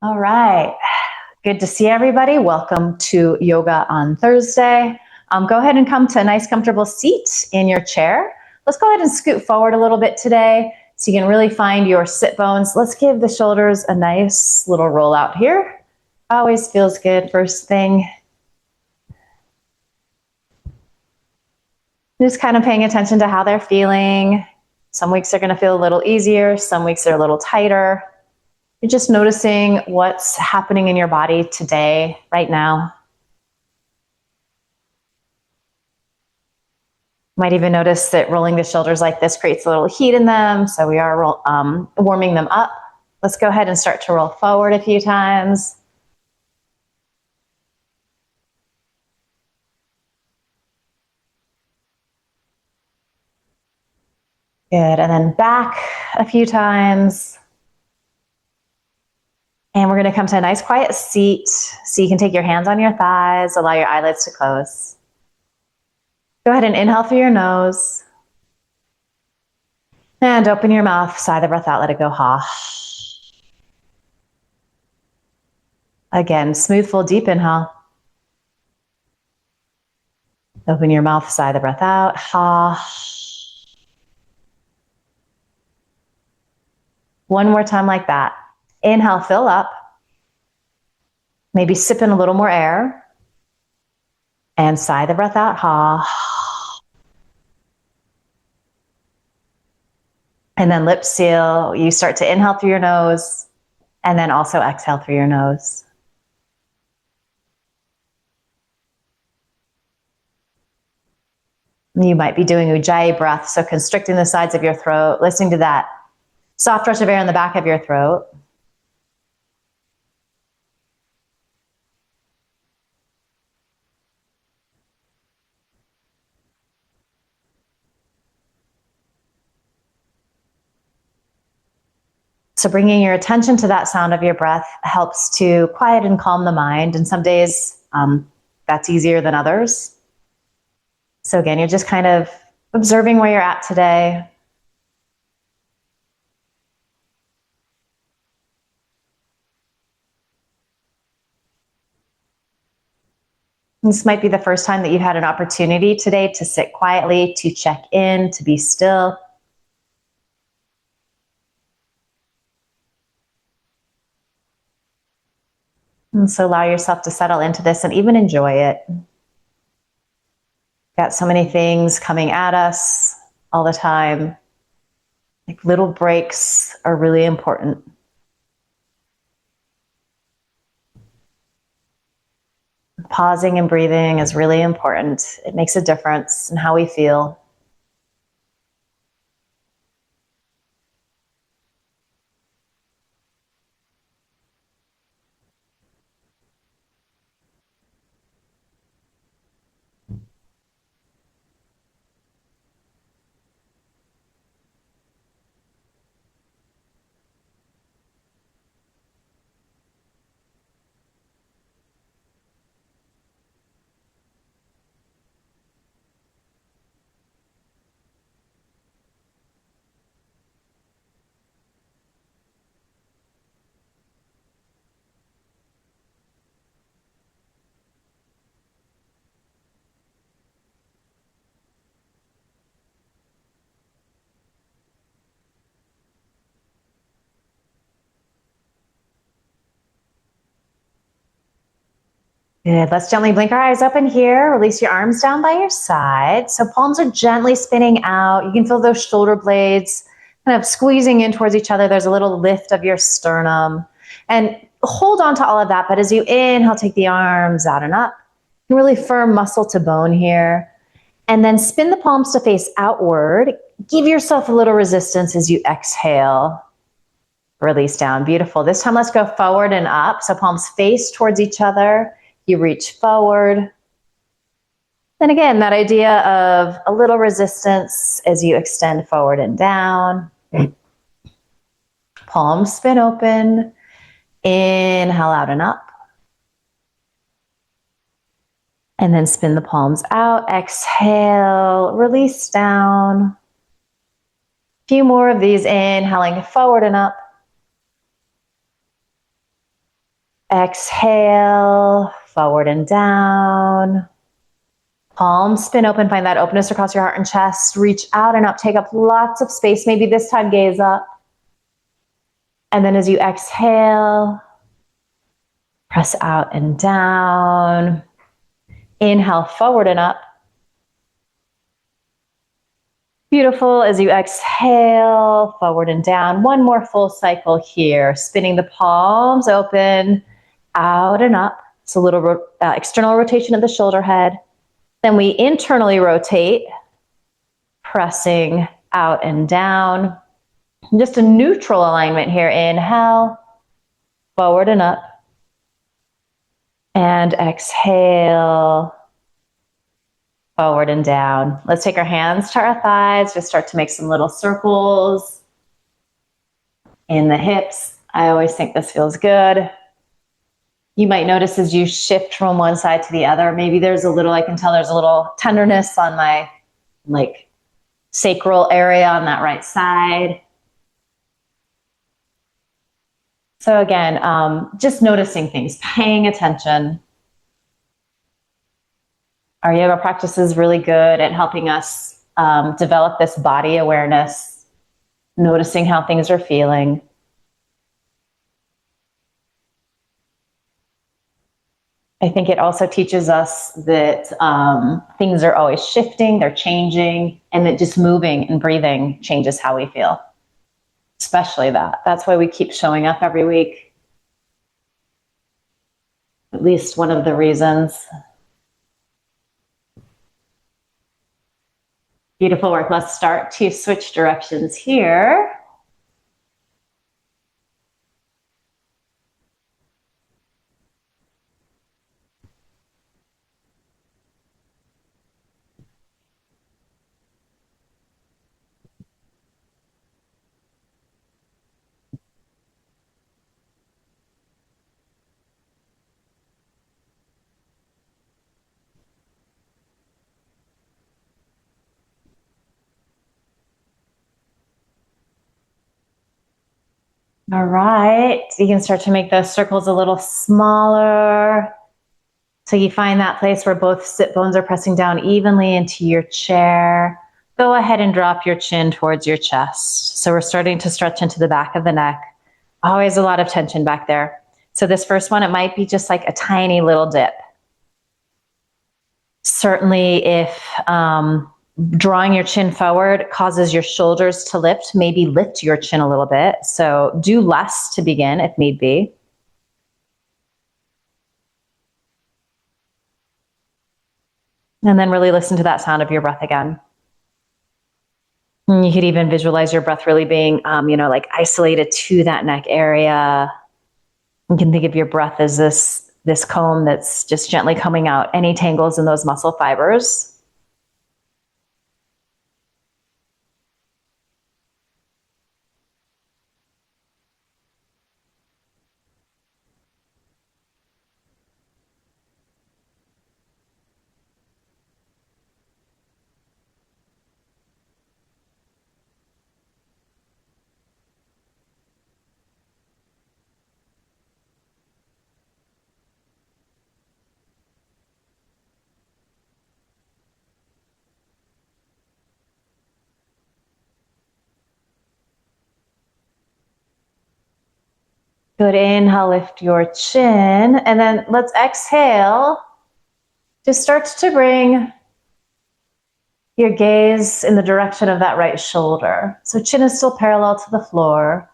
All right. Good to see everybody. Welcome to Yoga on Thursday. Go ahead and come to a nice comfortable seat in your chair. Let's go ahead and scoot forward a little bit today so you can really find your sit bones. Let's give the shoulders a nice little roll out here. Always feels good first thing. Just kind of paying attention to how they're feeling. Some weeks are going to feel a little easier. Some weeks are a little tighter. You're just noticing what's happening in your body today, right now. Might even notice that rolling the shoulders like this creates a little heat in them, so we are warming them up. Let's go ahead and start to roll forward a few times. Good, and then back a few times. And we're going to come to a nice quiet seat, so you can take your hands on your thighs, allow your eyelids to close. Go ahead and inhale through your nose. And open your mouth, sigh the breath out, let it go, ha. Again, smooth, full, deep inhale. Open your mouth, sigh the breath out, ha. One more time like that. Inhale, fill up. Maybe sip in a little more air. And sigh the breath out, ha. And then lip seal. You start to inhale through your nose and then also exhale through your nose. You might be doing ujjayi breath, so constricting the sides of your throat, listening to that soft rush of air in the back of your throat. So bringing your attention to that sound of your breath helps to quiet and calm the mind. And some days that's easier than others. So again, you're just kind of observing where you're at today. This might be the first time that you've had an opportunity today to sit quietly, to check in, to be still. And so allow yourself to settle into this and even enjoy it. Got so many things coming at us all the time. Like little breaks are really important. Pausing and breathing is really important. It makes a difference in how we feel. Good. Let's gently blink our eyes open here. Release your arms down by your side. So palms are gently spinning out. You can feel those shoulder blades kind of squeezing in towards each other. There's a little lift of your sternum. And hold on to all of that. But as you inhale, take the arms out and up. Really firm muscle to bone here. And then spin the palms to face outward. Give yourself a little resistance as you exhale. Release down. Beautiful. This time, let's go forward and up. So palms face towards each other. You reach forward. Then again, that idea of a little resistance as you extend forward and down. Palms spin open. Inhale out and up. And then spin the palms out. Exhale, release down. A few more of these, inhaling forward and up. Exhale, forward and down. Palms spin open, find that openness across your heart and chest. Reach out and up, take up lots of space. Maybe this time gaze up. And then as you exhale, press out and down. Inhale, forward and up. Beautiful. As you exhale, forward and down. One more full cycle here. Spinning the palms open, out and up. It's a little external rotation of the shoulder head. Then we internally rotate, pressing out and down. Just a neutral alignment here. Inhale, forward and up. And exhale, forward and down. Let's take our hands to our thighs. Just start to make some little circles in the hips. I always think this feels good. You might notice as you shift from one side to the other, maybe there's a little, I can tell there's a little tenderness on my sacral area on that right side. So again, just noticing things, paying attention. Our yoga practice is really good at helping us develop this body awareness, noticing how things are feeling. I think it also teaches us that things are always shifting, they're changing, and that just moving and breathing changes how we feel. Especially that. That's why we keep showing up every week. At least one of the reasons. Beautiful work. Let's start to switch directions here. All right, you can start to make those circles a little smaller. So you find that place where both sit bones are pressing down evenly into your chair. Go ahead and drop your chin towards your chest. So we're starting to stretch into the back of the neck. Always a lot of tension back there. So this first one, it might be just like a tiny little dip. Certainly if drawing your chin forward causes your shoulders to lift, maybe lift your chin a little bit. So do less to begin if need be. And then really listen to that sound of your breath again. And you could even visualize your breath really being, like isolated to that neck area. You can think of your breath as this comb that's just gently combing out any tangles in those muscle fibers. Good, inhale, lift your chin, and then let's exhale. Just start to bring your gaze in the direction of that right shoulder. So chin is still parallel to the floor.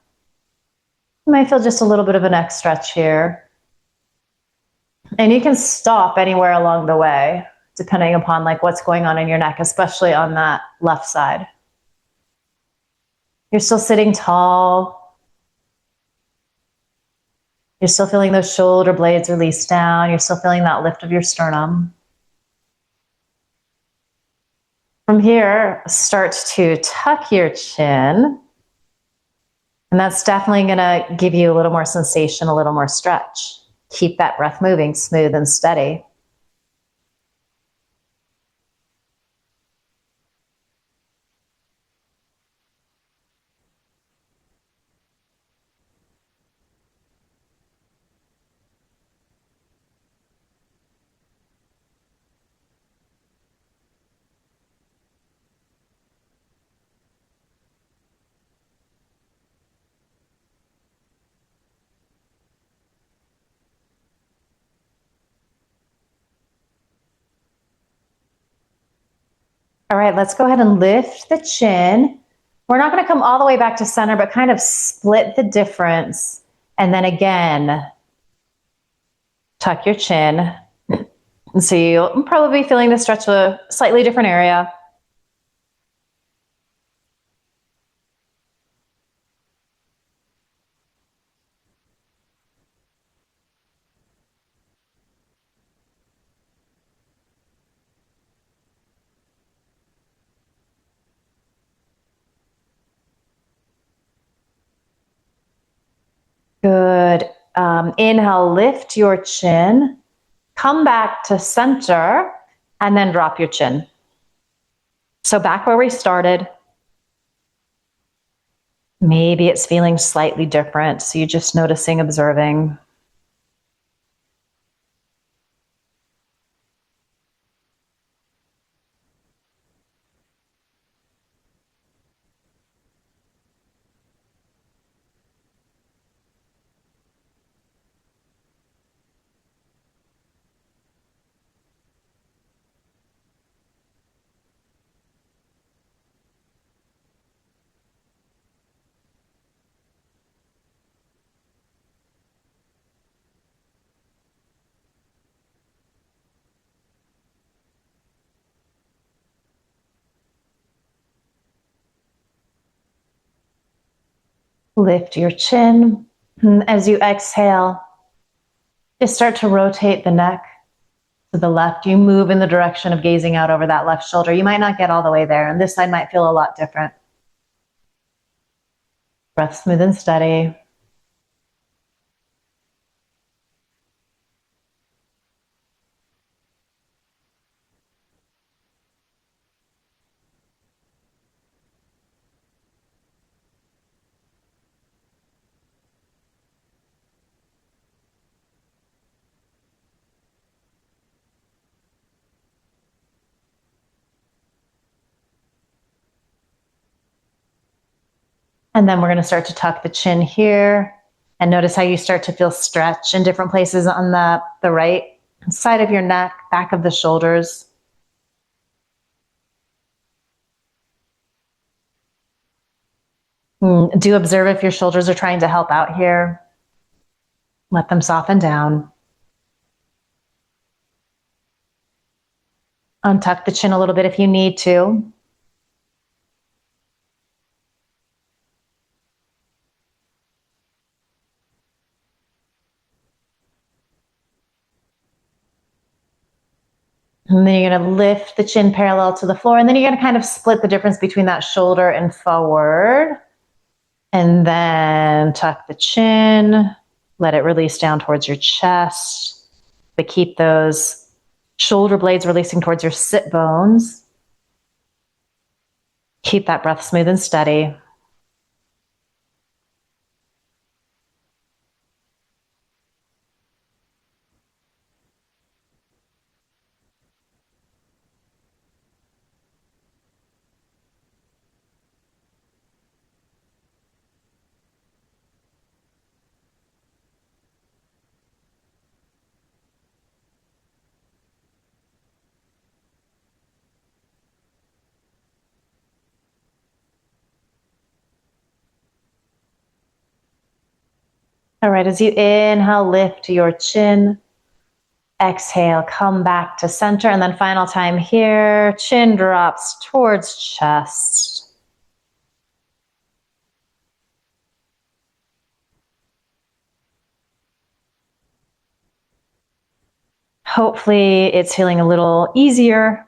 You might feel just a little bit of a neck stretch here. And you can stop anywhere along the way, depending upon what's going on in your neck, especially on that left side. You're still sitting tall. You're still feeling those shoulder blades release down. You're still feeling that lift of your sternum. From here, start to tuck your chin. And that's definitely going to give you a little more sensation, a little more stretch. Keep that breath moving, smooth and steady. All right, let's go ahead and lift the chin. We're not going to come all the way back to center, but kind of split the difference. And then again, tuck your chin. And so you'll probably be feeling the stretch to a slightly different area. Good. Inhale, lift your chin. Come back to center and then drop your chin. So back where we started. Maybe it's feeling slightly different. So you're just noticing, observing. Lift your chin. As you exhale, just start to rotate the neck to the left. You move in the direction of gazing out over that left shoulder. You might not get all the way there, and this side might feel a lot different. Breath smooth and steady. And then we're going to start to tuck the chin here. And notice how you start to feel stretch in different places on the right side of your neck, back of the shoulders. Do observe if your shoulders are trying to help out here. Let them soften down. Untuck the chin a little bit if you need to. And then you're going to lift the chin parallel to the floor. And then you're going to kind of split the difference between that shoulder and forward. And then tuck the chin. Let it release down towards your chest. But keep those shoulder blades releasing towards your sit bones. Keep that breath smooth and steady. All right, as you inhale, lift your chin. Exhale, come back to center. And then final time here, chin drops towards chest. Hopefully it's feeling a little easier.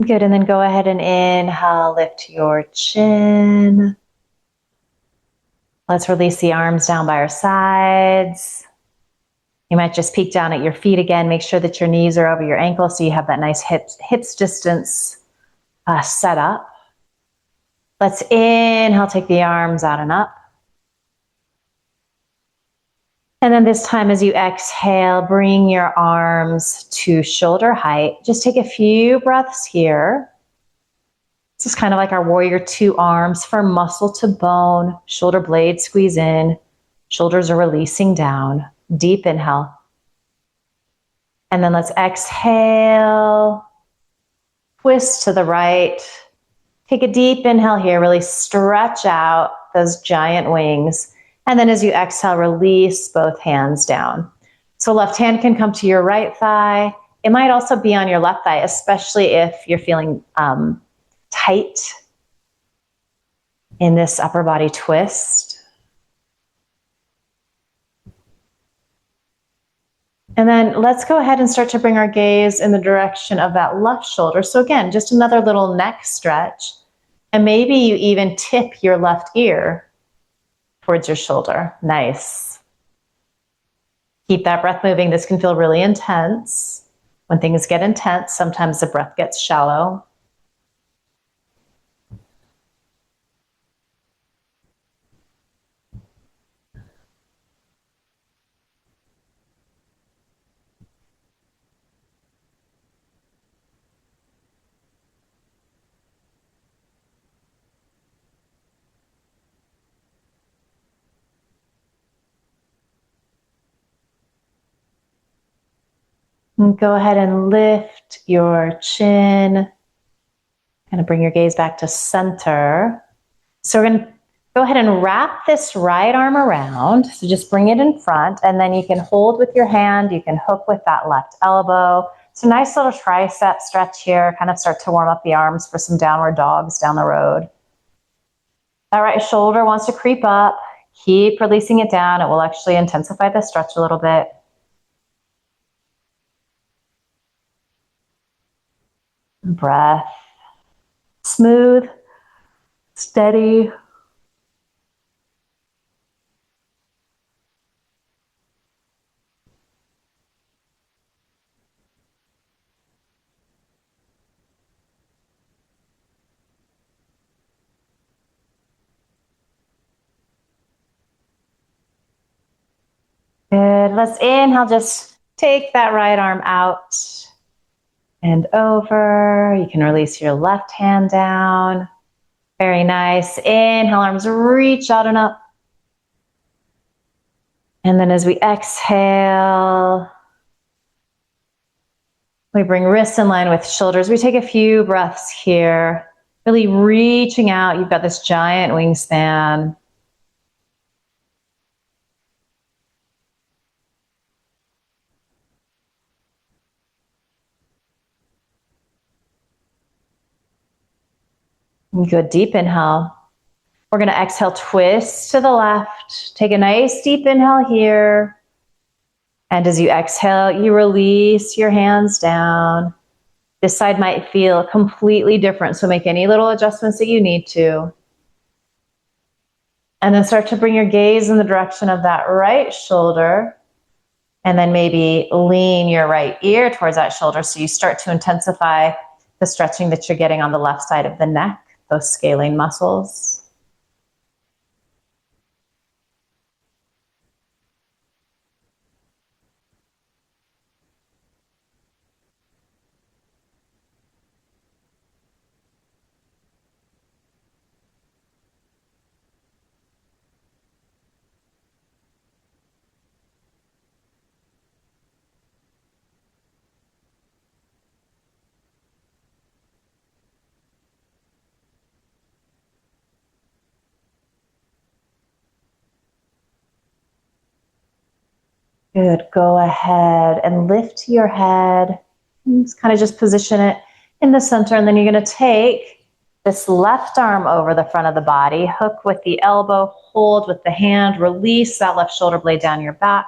Good, and then go ahead and inhale, lift your chin. Let's release the arms down by our sides. You might just peek down at your feet again. Make sure that your knees are over your ankles so you have that nice hips distance set up. Let's inhale, take the arms out and up. And then this time as you exhale, bring your arms to shoulder height. Just take a few breaths here. This is kind of like our warrior two arms from muscle to bone. Shoulder blades squeeze in. Shoulders are releasing down. Deep inhale. And then let's exhale. Twist to the right. Take a deep inhale here. Really stretch out those giant wings. And then as you exhale, release both hands down. So left hand can come to your right thigh. It might also be on your left thigh, especially if you're feeling tight in this upper body twist. And then let's go ahead and start to bring our gaze in the direction of that left shoulder. So again, just another little neck stretch. And maybe you even tip your left ear towards your shoulder. Nice. Keep that breath moving. This can feel really intense. When things get intense, sometimes the breath gets shallow. And go ahead and lift your chin. Kind of bring your gaze back to center. So we're going to go ahead and wrap this right arm around. So just bring it in front, and then you can hold with your hand. You can hook with that left elbow. So nice little tricep stretch here. Kind of start to warm up the arms for some downward dogs down the road. That right shoulder wants to creep up. Keep releasing it down. It will actually intensify the stretch a little bit. Breath. Smooth, steady. Good. Let's inhale. Just take that right arm out and over. You can release your left hand down. Very nice. Inhale, arms reach out and up. And then as we exhale, we bring wrists in line with shoulders. We take a few breaths here, really reaching out. You've got this giant wingspan. Good, deep inhale. We're going to exhale, twist to the left. Take a nice deep inhale here. And as you exhale, you release your hands down. This side might feel completely different, so make any little adjustments that you need to. And then start to bring your gaze in the direction of that right shoulder. And then maybe lean your right ear towards that shoulder so you start to intensify the stretching that you're getting on the left side of the neck, those scalene muscles. Good. Go ahead and lift your head. Just kind of just position it in the center. And then you're going to take this left arm over the front of the body, hook with the elbow, hold with the hand, release that left shoulder blade down your back.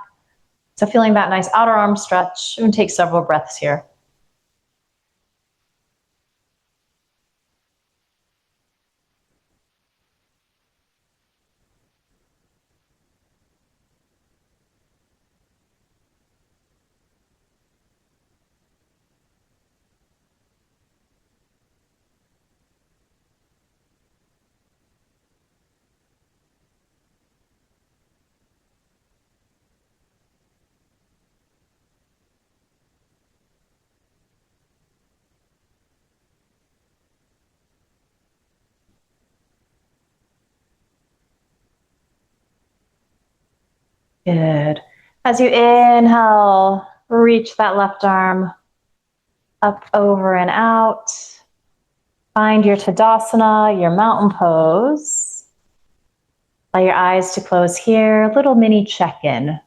So feeling that nice outer arm stretch, and take several breaths here. Good. As you inhale, reach that left arm up, over, and out. Find your Tadasana, your mountain pose. Allow your eyes to close here. A little mini check-in.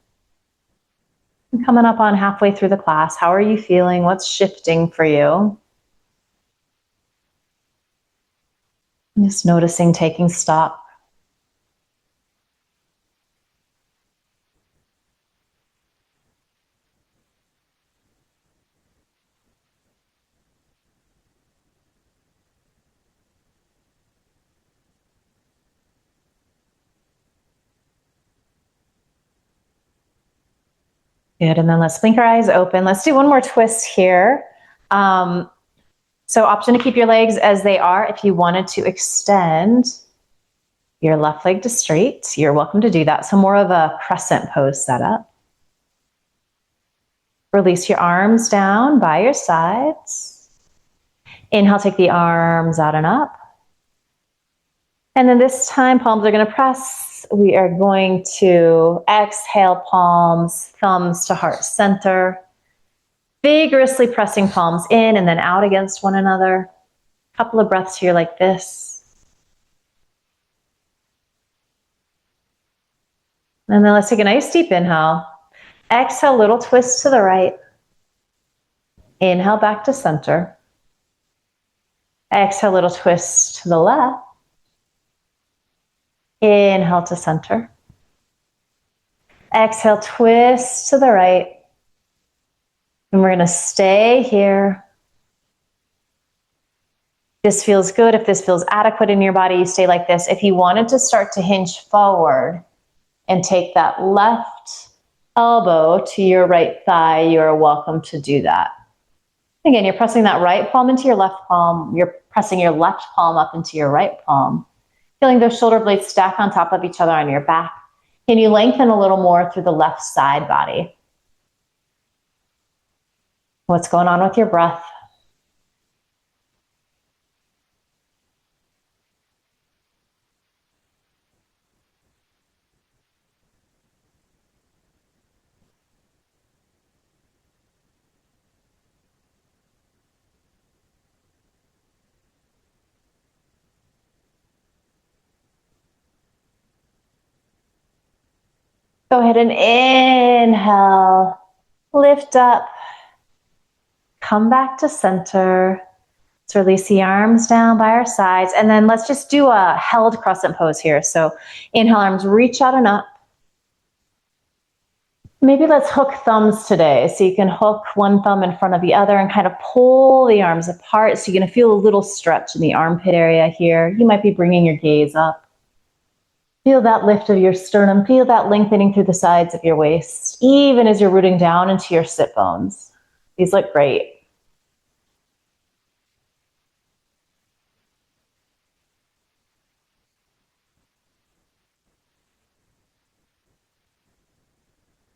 Coming up on halfway through the class, how are you feeling? What's shifting for you? Just noticing, taking stock. Good, and then let's blink our eyes open. Let's do one more twist here. So option to keep your legs as they are. If you wanted to extend your left leg to straight, you're welcome to do that. So more of a crescent pose setup. Release your arms down by your sides. Inhale, take the arms out and up. And then this time, palms are going to press. We are going to exhale, palms, thumbs to heart center. Vigorously pressing palms in and then out against one another. A couple of breaths here like this. And then let's take a nice deep inhale. Exhale, little twist to the right. Inhale back to center. Exhale, little twist to the left. Inhale to center. Exhale, twist to the right. And we're going to stay here. This feels good. If this feels adequate in your body, you stay like this. If you wanted to start to hinge forward and take that left elbow to your right thigh, you are welcome to do that. Again, you're pressing that right palm into your left palm. You're pressing your left palm up into your right palm. Feeling those shoulder blades stack on top of each other on your back. Can you lengthen a little more through the left side body? What's going on with your breath? Go ahead and inhale, lift up, come back to center. Let's release the arms down by our sides. And then let's just do a held crescent pose here. So inhale, arms reach out and up. Maybe let's hook thumbs today. So you can hook one thumb in front of the other and kind of pull the arms apart. So you're going to feel a little stretch in the armpit area here. You might be bringing your gaze up. Feel that lift of your sternum. Feel that lengthening through the sides of your waist, even as you're rooting down into your sit bones. These look great.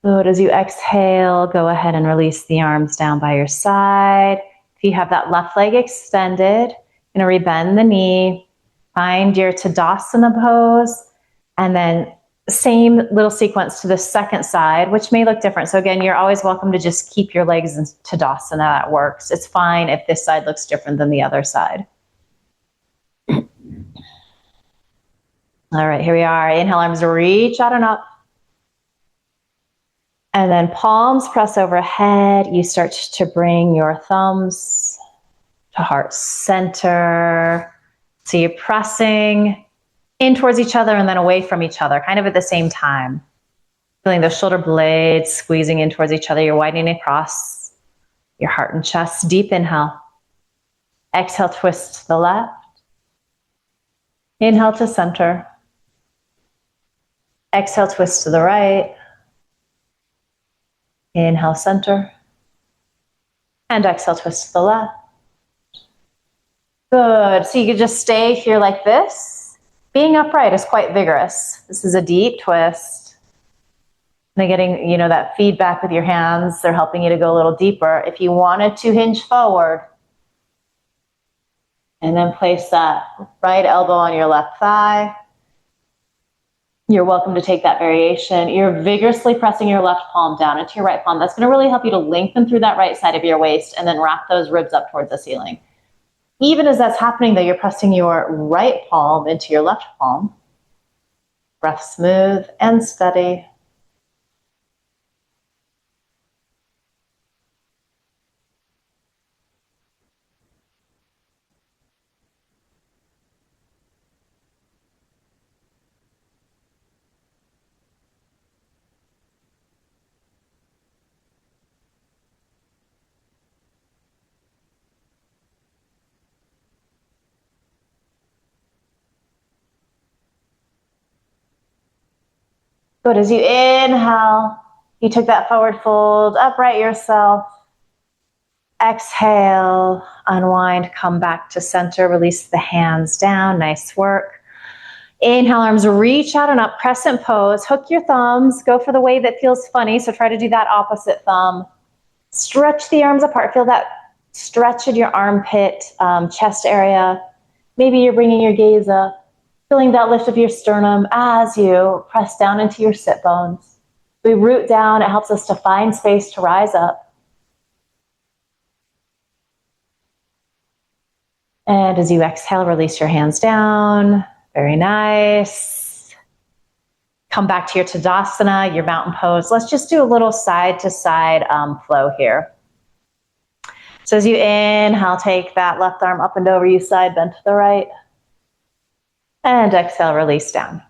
Good. As you exhale, go ahead and release the arms down by your side. If you have that left leg extended, you're going to rebend the knee. Find your Tadasana pose. And then same little sequence to the second side, which may look different. So again, you're always welcome to just keep your legs in Tadasana. That works. It's fine if this side looks different than the other side. All right, here we are. Inhale, arms reach out and up. And then palms press overhead. You start to bring your thumbs to heart center. So you're pressing in towards each other and then away from each other, kind of at the same time. Feeling those shoulder blades squeezing in towards each other. You're widening across your heart and chest. Deep inhale. Exhale, twist to the left. Inhale to center. Exhale, twist to the right. Inhale, center. And exhale, twist to the left. Good. So you could just stay here like this. Being upright is quite vigorous. This is a deep twist. And getting, that feedback with your hands. They're helping you to go a little deeper. If you wanted to hinge forward, and then place that right elbow on your left thigh. You're welcome to take that variation. You're vigorously pressing your left palm down into your right palm. That's going to really help you to lengthen through that right side of your waist and then wrap those ribs up towards the ceiling. Even as that's happening, though, you're pressing your right palm into your left palm. Breath smooth and steady. Good. As you inhale, you took that forward fold, upright yourself. Exhale, unwind, come back to center, release the hands down. Nice work. Inhale, arms reach out and up, crescent pose. Hook your thumbs, go for the way that feels funny. So try to do that opposite thumb. Stretch the arms apart. Feel that stretch in your armpit, chest area. Maybe you're bringing your gaze up. Feeling that lift of your sternum as you press down into your sit bones. We root down, it helps us to find space to rise up. And as you exhale, release your hands down. Very nice. Come back to your Tadasana, your mountain pose. Let's just do a little side to side flow here. So as you inhale, take that left arm up and over, you side bend to the right. And exhale, release down.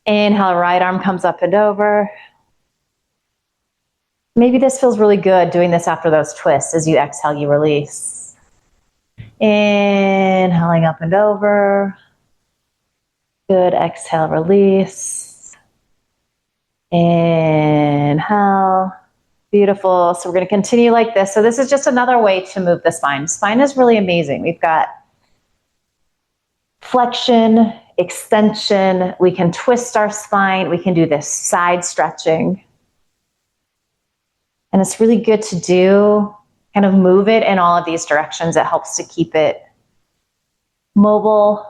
Inhale, right arm comes up and over. Maybe this feels really good doing this after those twists. As you exhale, you release. Inhaling up and over. Good, exhale, release. Inhale. Beautiful. So we're going to continue like this. So this is just another way to move the spine. Spine is really amazing. We've got flexion, extension, we can twist our spine, we can do this side stretching. And it's really good to do, kind of move it in all of these directions. It helps to keep it mobile.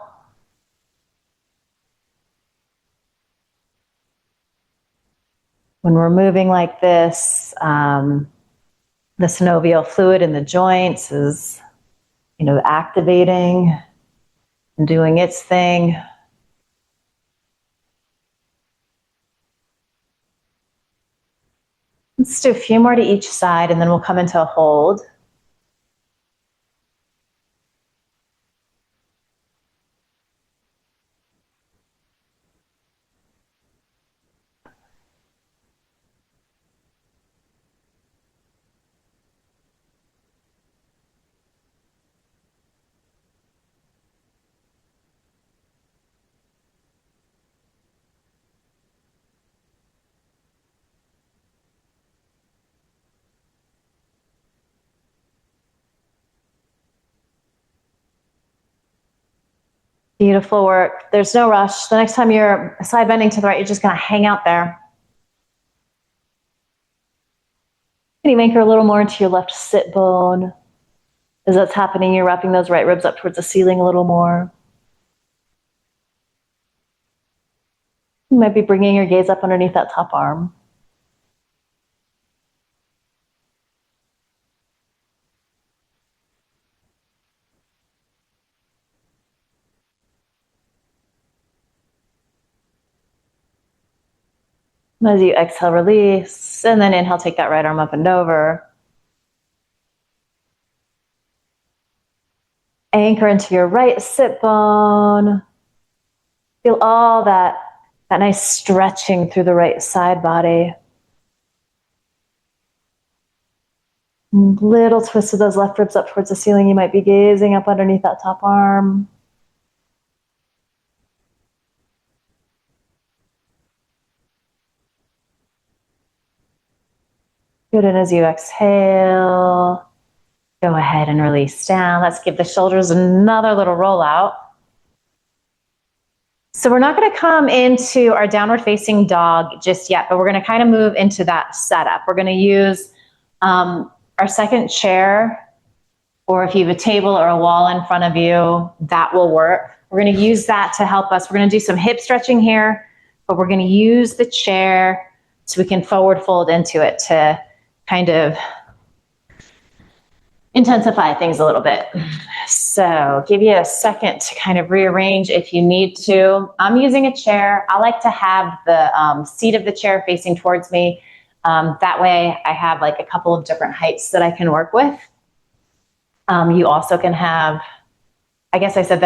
When we're moving like this, the synovial fluid in the joints is, activating and doing its thing. Let's do a few more to each side and then we'll come into a hold. Beautiful work. There's no rush. The next time you're side bending to the right, you're just going to hang out there. Can you anchor a little more into your left sit bone? As that's happening, you're wrapping those right ribs up towards the ceiling a little more. You might be bringing your gaze up underneath that top arm. As you exhale, release, and then inhale, take that right arm up and over. Anchor into your right sit bone. Feel all that nice stretching through the right side body. Little twist of those left ribs up towards the ceiling. You might be gazing up underneath that top arm. Good, and as you exhale, go ahead and release down. Let's give the shoulders another little roll out. So we're not going to come into our downward facing dog just yet, but we're going to kind of move into that setup. We're going to use our second chair, or if you have a table or a wall in front of you, that will work. We're going to use that to help us. We're going to do some hip stretching here, but we're going to use the chair so we can forward fold into it to kind of intensify things a little bit. So give you a second to kind of rearrange if you need to. I'm using a chair. I like to have the seat of the chair facing towards me. That way I have like a couple of different heights that I can work with. You also can have, I guess I said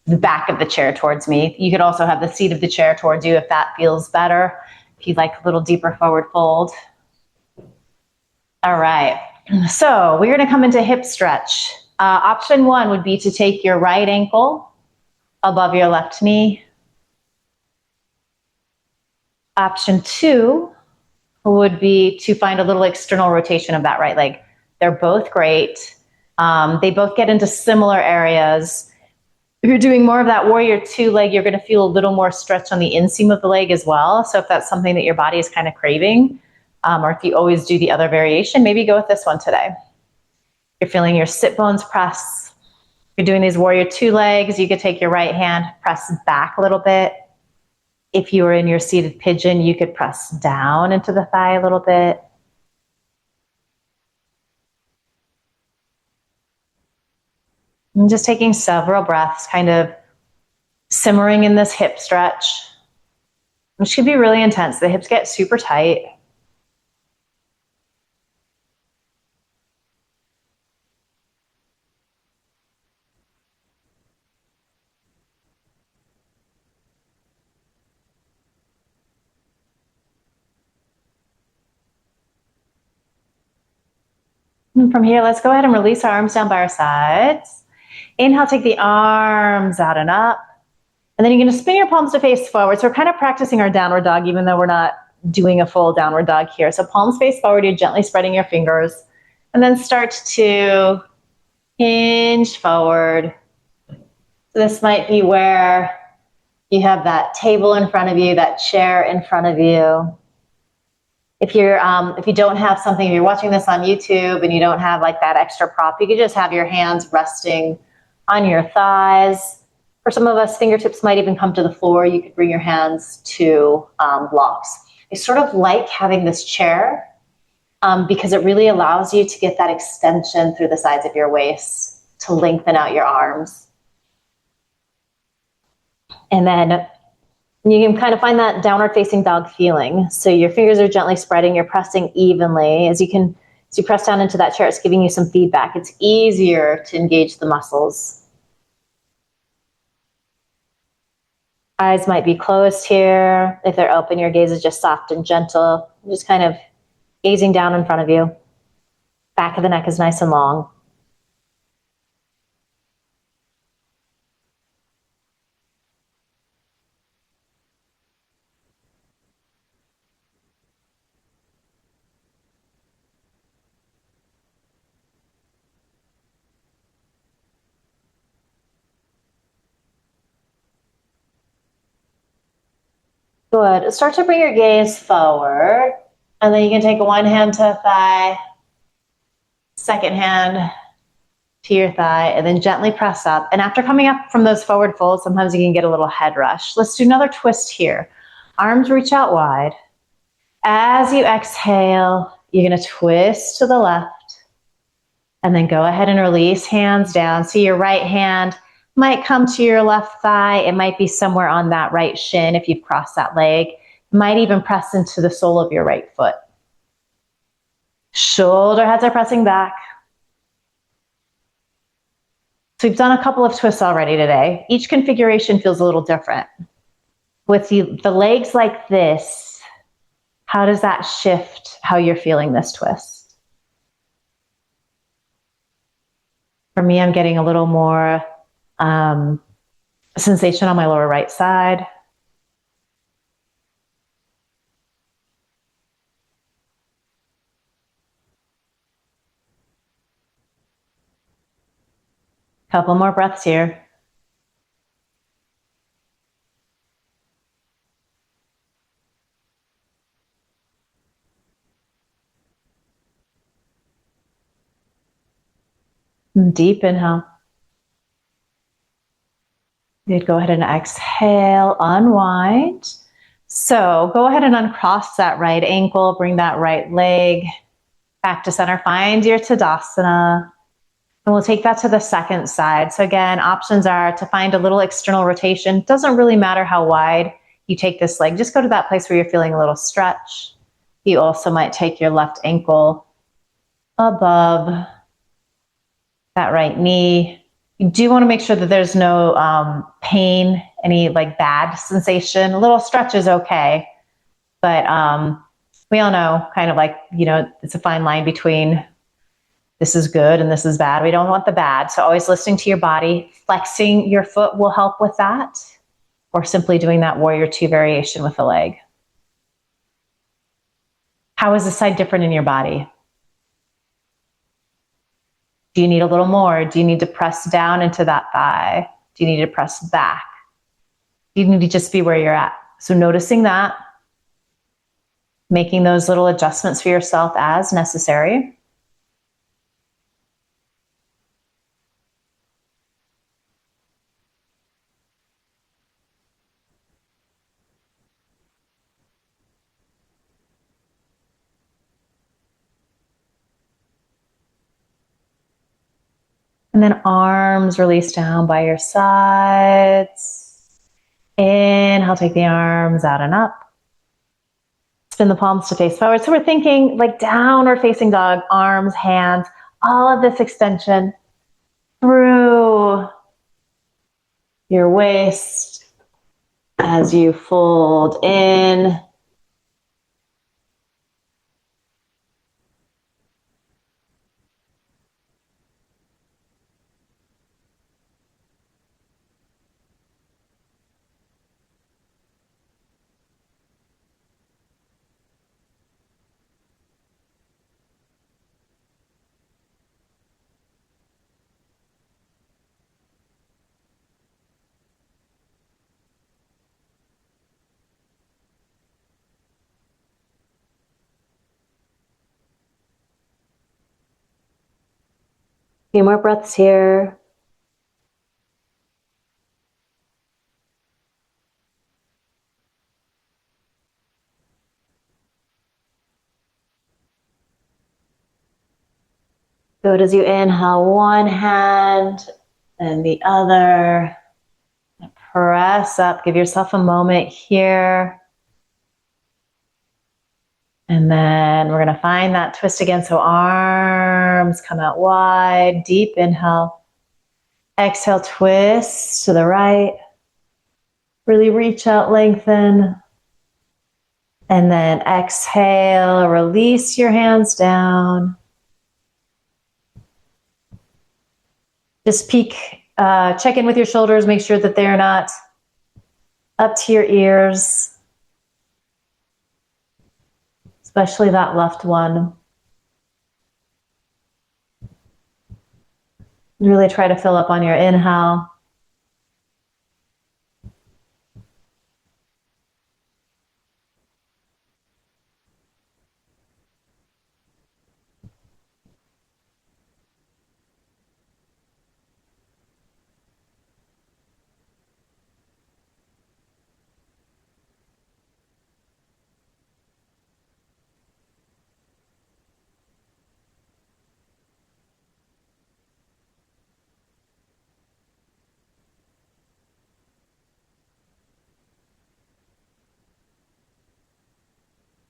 the back of the chair towards me. You could also have the seat of the chair towards you if that feels better. If you'd like a little deeper forward fold. All right, so we're gonna come into hip stretch. Option one would be to take your right ankle above your left knee. Option two would be to find a little external rotation of that right leg. They're both great. They both get into similar areas. If you're doing more of that warrior two leg, you're going to feel a little more stretch on the inseam of the leg as well. So if that's something that your body is kind of craving, or if you always do the other variation, maybe go with this one today. You're feeling your sit bones press. You're doing these warrior two legs. You could take your right hand, press back a little bit. If you were in your seated pigeon, you could press down into the thigh a little bit. And just taking several breaths, kind of simmering in this hip stretch, which can be really intense. The hips get super tight. And from here, let's go ahead and release our arms down by our sides. Inhale, take the arms out and up. And then you're going to spin your palms to face forward. So we're kind of practicing our downward dog, even though we're not doing a full downward dog here. So palms face forward, you're gently spreading your fingers. And then start to hinge forward. So this might be where you have that table in front of you, that chair in front of you. If you don't have something, if you're watching this on YouTube and you don't have like that extra prop, you could just have your hands resting on your thighs. For some of us, fingertips might even come to the floor. You could bring your hands to blocks. I sort of like having this chair because it really allows you to get that extension through the sides of your waist to lengthen out your arms. And then you can kind of find that downward facing dog feeling. So your fingers are gently spreading, you're pressing evenly. As you press down into that chair, it's giving you some feedback. It's easier to engage the muscles. Eyes might be closed here. If they're open, your gaze is just soft and gentle. Just kind of gazing down in front of you. Back of the neck is nice and long. Good. Start to bring your gaze forward. And then you can take one hand to a thigh, second hand to your thigh, and then gently press up. And after coming up from those forward folds, sometimes you can get a little head rush. Let's do another twist here. Arms reach out wide. As you exhale, you're going to twist to the left. And then go ahead and release hands down. So your right hand might come to your left thigh. It might be somewhere on that right shin if you've crossed that leg. It might even press into the sole of your right foot. Shoulder heads are pressing back. So we've done a couple of twists already today. Each configuration feels a little different. With the legs like this, how does that shift how you're feeling this twist? For me, I'm getting a little more sensation on my lower right side. Couple more breaths here. Deep inhale. Good. Go ahead and exhale, unwind. So go ahead and uncross that right ankle, bring that right leg back to center. Find your Tadasana. And we'll take that to the second side. So again, options are to find a little external rotation. Doesn't really matter how wide you take this leg. Just go to that place where you're feeling a little stretch. You also might take your left ankle above that right knee. You do want to make sure that there's no pain, any like bad sensation. A little stretch is okay, but we all know kind of like, you know, it's a fine line between this is good and this is bad. We don't want the bad. So always listening to your body. Flexing your foot will help with that, or simply doing that warrior two variation with the leg. How is this side different in your body? Do you need a little more? Do you need to press down into that thigh? Do you need to press back? You need to just be where you're at. So noticing that, making those little adjustments for yourself as necessary. And then arms release down by your sides. Inhale, take the arms out and up. Spin the palms to face forward. So we're thinking like downward facing dog, arms, hands, all of this extension through your waist as you fold in. Few more breaths here. Good. As you inhale, one hand and the other. Press up. Give yourself a moment here. And then we're going to find that twist again. So arms come out wide. Deep inhale. Exhale, twist to the right. Really reach out, lengthen. And then exhale, release your hands down. Just peek, check in with your shoulders. Make sure that they're not up to your ears, especially that left one. Really try to fill up on your inhale.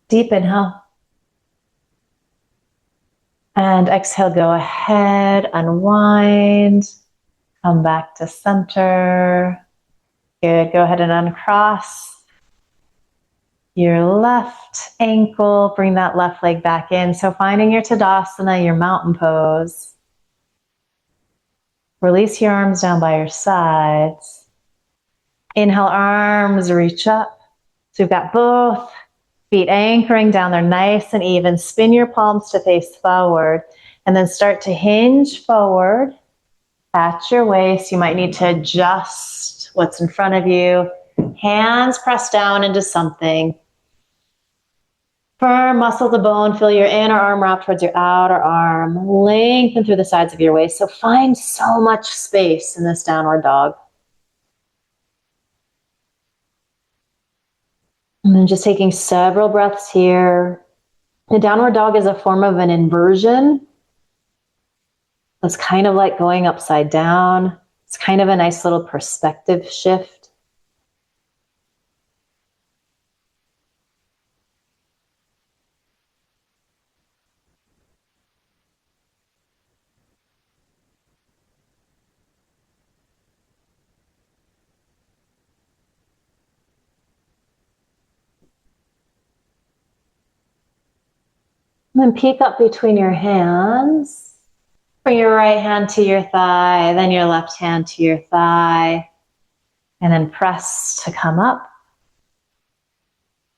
Deep inhale. And exhale, go ahead, unwind, come back to center. Good, go ahead and uncross your left ankle, bring that left leg back in. So finding your Tadasana, your mountain pose. Release your arms down by your sides. Inhale, arms reach up. So we've got both feet anchoring down there nice and even. Spin your palms to face forward and then start to hinge forward at your waist. You might need to adjust what's in front of you. Hands press down into something. Firm muscle to bone. Feel your inner arm wrap towards your outer arm. Lengthen through the sides of your waist. So find so much space in this downward dog. And then just taking several breaths here. The downward dog is a form of an inversion. It's kind of like going upside down. It's kind of a nice little perspective shift. And then peek up between your hands. Bring your right hand to your thigh, then your left hand to your thigh, and then press to come up.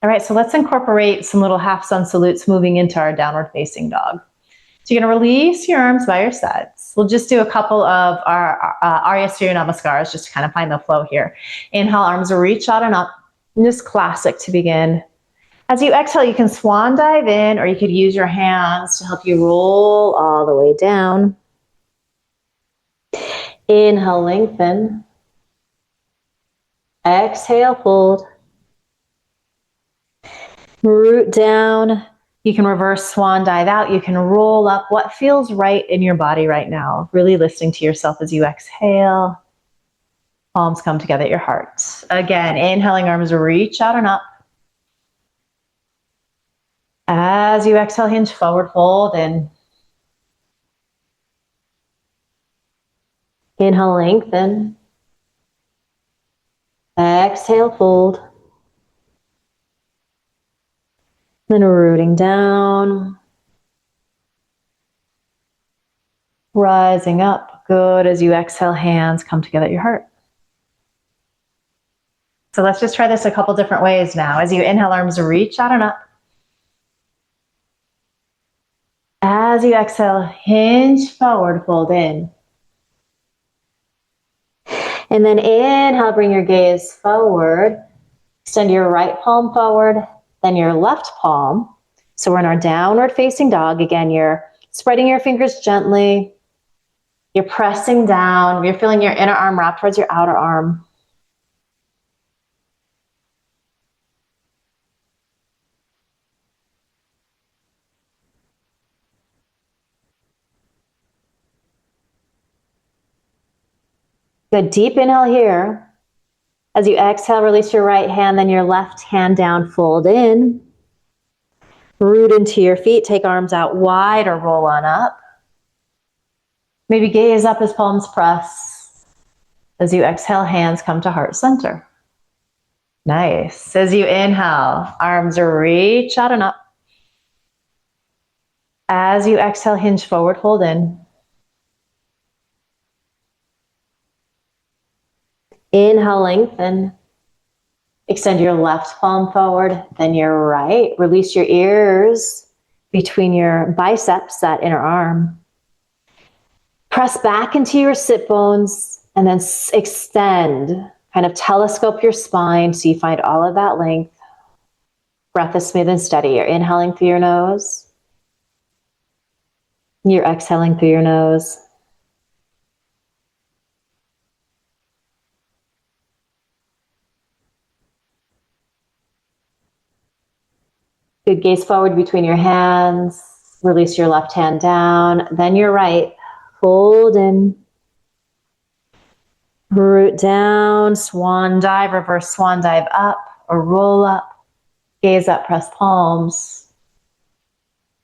All right, so let's incorporate some little half sun salutes moving into our downward facing dog. So you're gonna release your arms by your sides. We'll just do a couple of our Arya Surya Namaskars just to kind of find the flow here. Inhale, arms reach out and up. And just classic to begin. As you exhale, you can swan dive in, or you could use your hands to help you roll all the way down. Inhale, lengthen. Exhale, fold. Root down. You can reverse swan dive out. You can roll up. What feels right in your body right now? Really listening to yourself as you exhale. Palms come together at your heart. Again, inhaling, arms reach out and up. As you exhale, hinge forward, fold in. Inhale, lengthen. Exhale, fold. Then rooting down. Rising up. Good. As you exhale, hands come together at your heart. So let's just try this a couple different ways now. As you inhale, arms reach out and up. As you exhale, hinge forward, fold in. And then inhale, bring your gaze forward. Extend your right palm forward, then your left palm. So we're in our downward facing dog. Again, you're spreading your fingers gently. You're pressing down. You're feeling your inner arm wrap towards your outer arm. Good, deep inhale here. As you exhale, release your right hand, then your left hand down, fold in. Root into your feet, take arms out wide or roll on up. Maybe gaze up as palms press. As you exhale, hands come to heart center. Nice. As you inhale, arms reach out and up. As you exhale, hinge forward, fold in. Inhale, lengthen. Extend your left palm forward, then your right. Release your ears between your biceps, that inner arm. Press back into your sit bones and then extend. Kind of telescope your spine so you find all of that length. Breath is smooth and steady. You're inhaling through your nose. You're exhaling through your nose. Good, gaze forward between your hands. Release your left hand down, then your right. Fold in. Root down, swan dive, reverse swan dive up or roll up. Gaze up, press palms.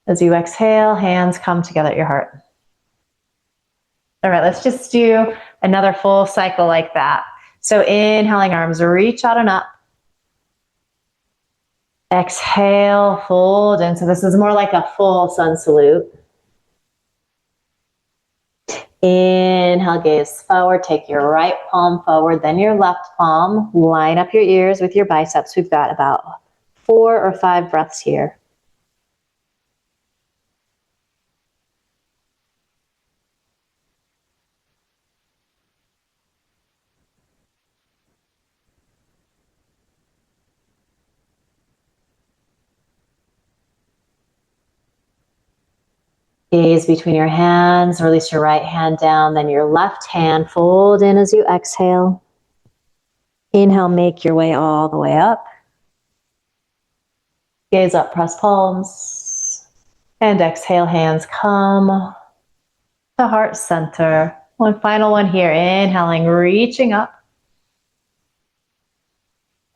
As you exhale, hands come together at your heart. All right, let's just do another full cycle like that. So inhaling, arms reach out and up. Exhale, fold in. So this is more like a full sun salute. Inhale, gaze forward. Take your right palm forward, then your left palm. Line up your ears with your biceps. We've got about 4 or 5 breaths here. Gaze between your hands, release your right hand down, then your left hand, fold in as you exhale. Inhale, make your way all the way up. Gaze up, press palms. And exhale, hands come to heart center. One final one here. Inhaling, reaching up.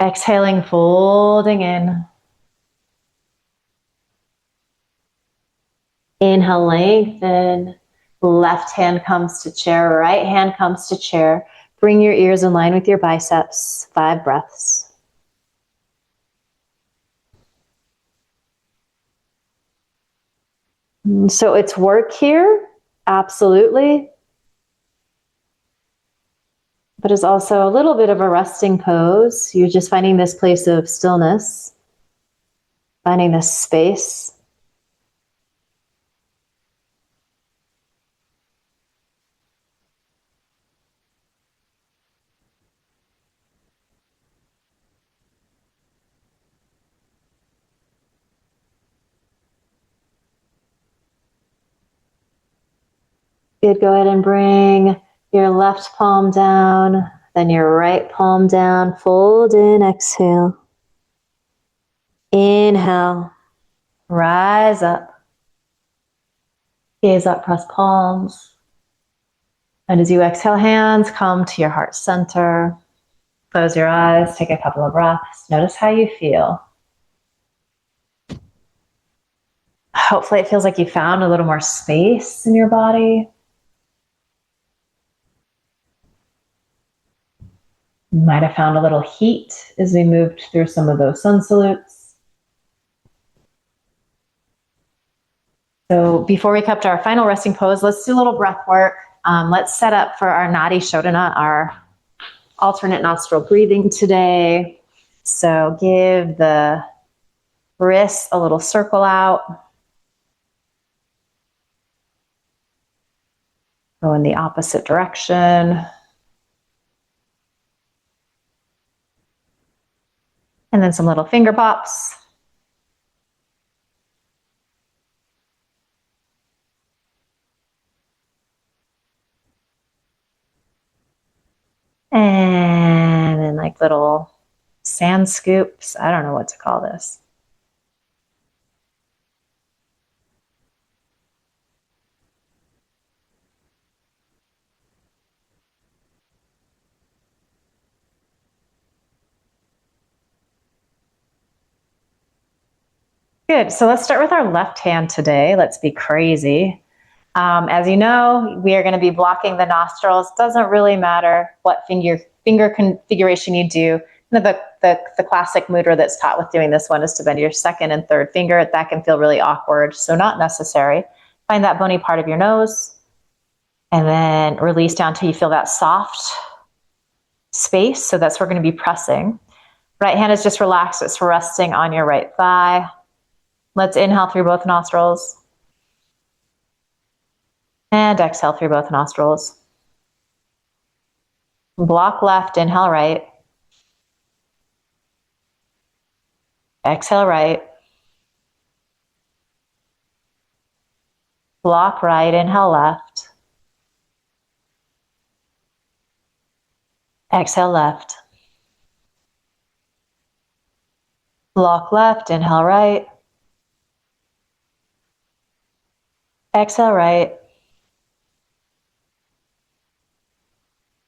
Exhaling, folding in. Inhale, lengthen. Left hand comes to chair, right hand comes to chair. Bring your ears in line with your biceps. 5 breaths. So it's work here, absolutely. But it's also a little bit of a resting pose. You're just finding this place of stillness, finding this space. Good, go ahead and bring your left palm down, then your right palm down, fold in, exhale. Inhale, rise up. Gaze up, press palms. And as you exhale, hands come to your heart center. Close your eyes, take a couple of breaths. Notice how you feel. Hopefully it feels like you found a little more space in your body. You might have found a little heat as we moved through some of those sun salutes. So before we come to our final resting pose, let's do a little breath work. Let's set up for our nadi shodhana, our alternate nostril breathing today. So give the wrists a little circle out. Go in the opposite direction. And then some little finger pops. And then like little sand scoops. I don't know what to call this. Good, so let's start with our left hand today. Let's be crazy. As you know, we are going to be blocking the nostrils. Doesn't really matter what finger configuration you do. The classic mudra that's taught with doing this one is to bend your second and third finger. That can feel really awkward, so not necessary. Find that bony part of your nose and then release down till you feel that soft space. So that's where we're going to be pressing. Right hand is just relaxed. It's resting on your right thigh. Let's inhale through both nostrils. And exhale through both nostrils. Block left, inhale right. Exhale right. Block right, inhale left. Exhale left. Block left, inhale right. Exhale right.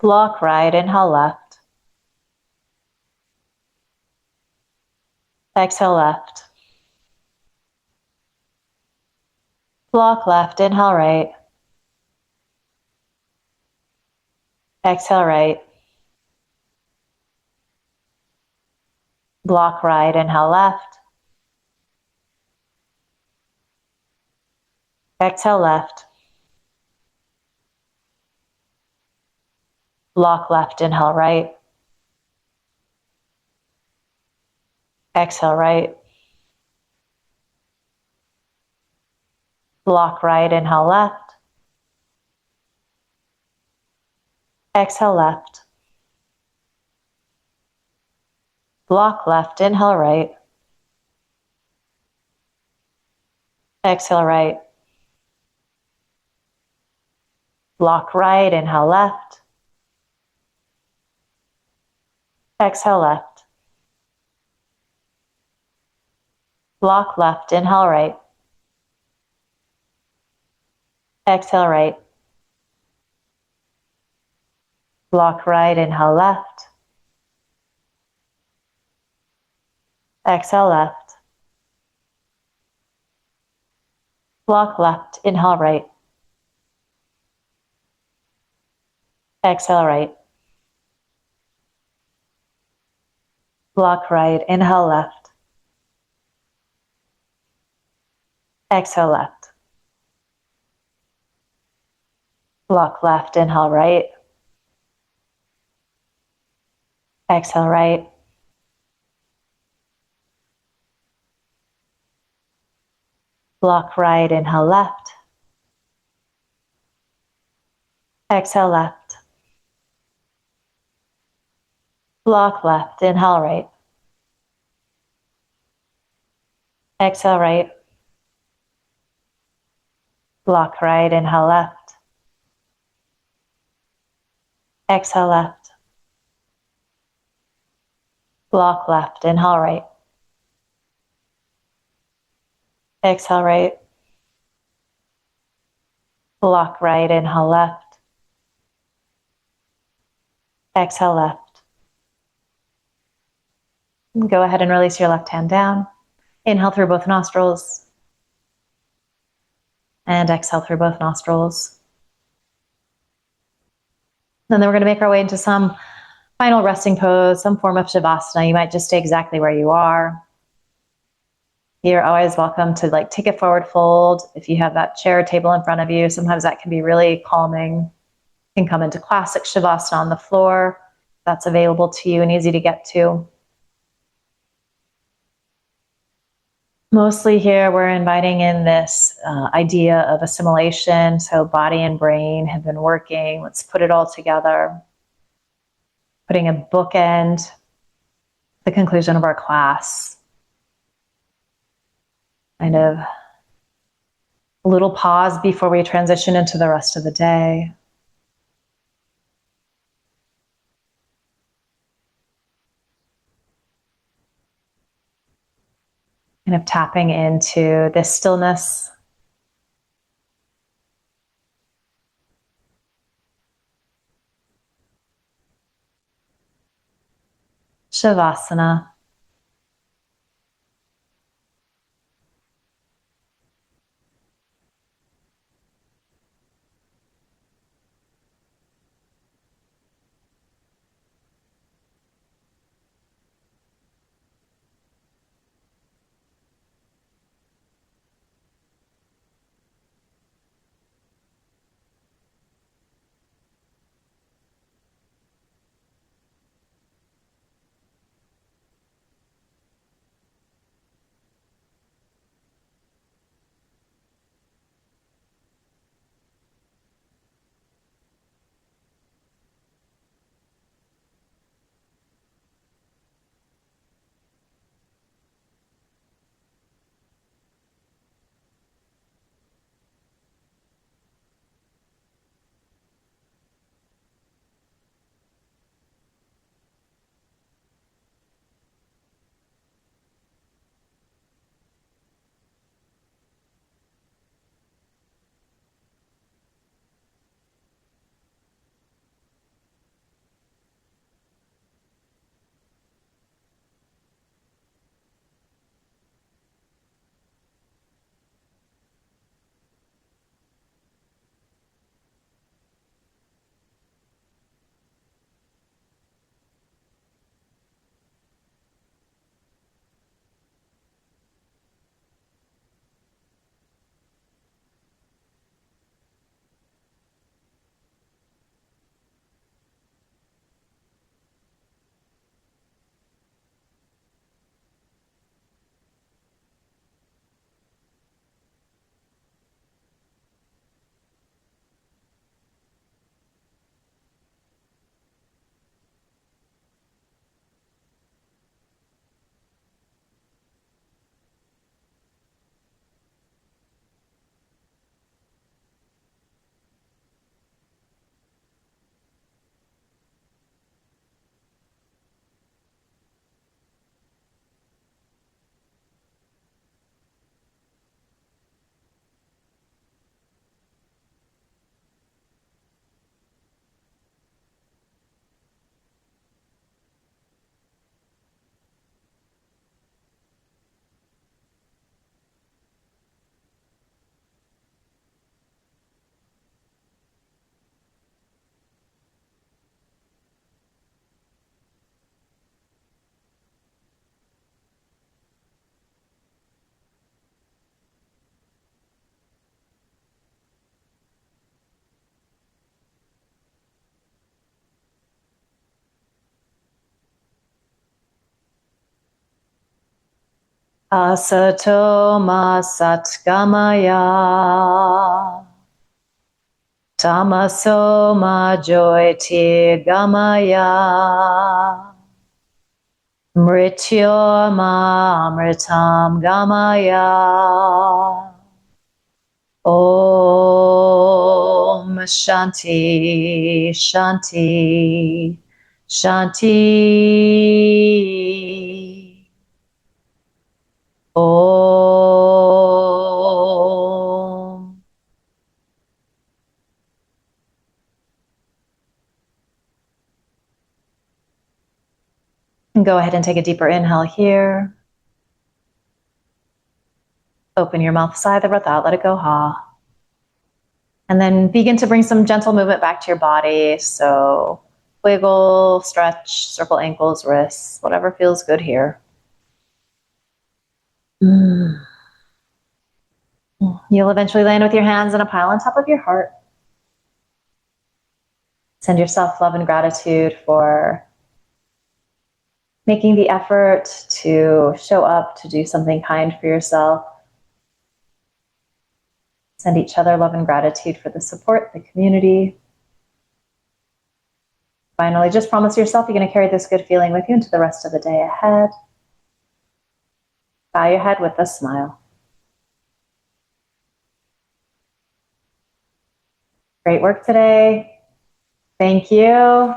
Block right, inhale left. Exhale left. Block left, inhale right. Exhale right. Block right, inhale left. Exhale left. Block left, inhale right. Exhale right. Block right, inhale left. Exhale left. Block left, inhale right. Exhale right. Block right, inhale left. Exhale left. Block left, inhale right. Exhale right. Block right, inhale left. Exhale left. Block left, inhale right. Exhale right. Block right, inhale left. Exhale left. Block left, inhale right. Exhale right. Block right, inhale left. Exhale left. Block left, inhale right. Exhale right. Block right, inhale left. Exhale left. Block left, inhale right. Exhale right. Block right, inhale left. Exhale left. Go ahead and release your left hand down. Inhale through both nostrils. And exhale through both nostrils. And then we're going to make our way into some final resting pose, some form of shavasana. You might just stay exactly where you are. You're always welcome to take a forward fold. If you have that chair or table in front of you, sometimes that can be really calming. You can come into classic shavasana on the floor. That's available to you and easy to get to. Mostly here, we're inviting in this idea of assimilation. So body and brain have been working. Let's put it all together. Putting a bookend, the conclusion of our class. Kind of a little pause before we transition into the rest of the day. Kind of tapping into this stillness. Shavasana. Asato ma satgamaya. Tamaso ma jyotirgamaya. Mrityorma amritam gamaya. Om Shanti Shanti Shanti. Om. And go ahead and take a deeper inhale here. Open your mouth, sigh the breath out, let it go, ha. And then begin to bring some gentle movement back to your body. So wiggle, stretch, circle ankles, wrists, whatever feels good here. You'll eventually land with your hands in a pile on top of your heart. Send yourself love and gratitude for making the effort to show up, to do something kind for yourself. Send each other love and gratitude for the support, the community. Finally, just promise yourself you're going to carry this good feeling with you into the rest of the day ahead. Bow your head with a smile. Great work today. Thank you.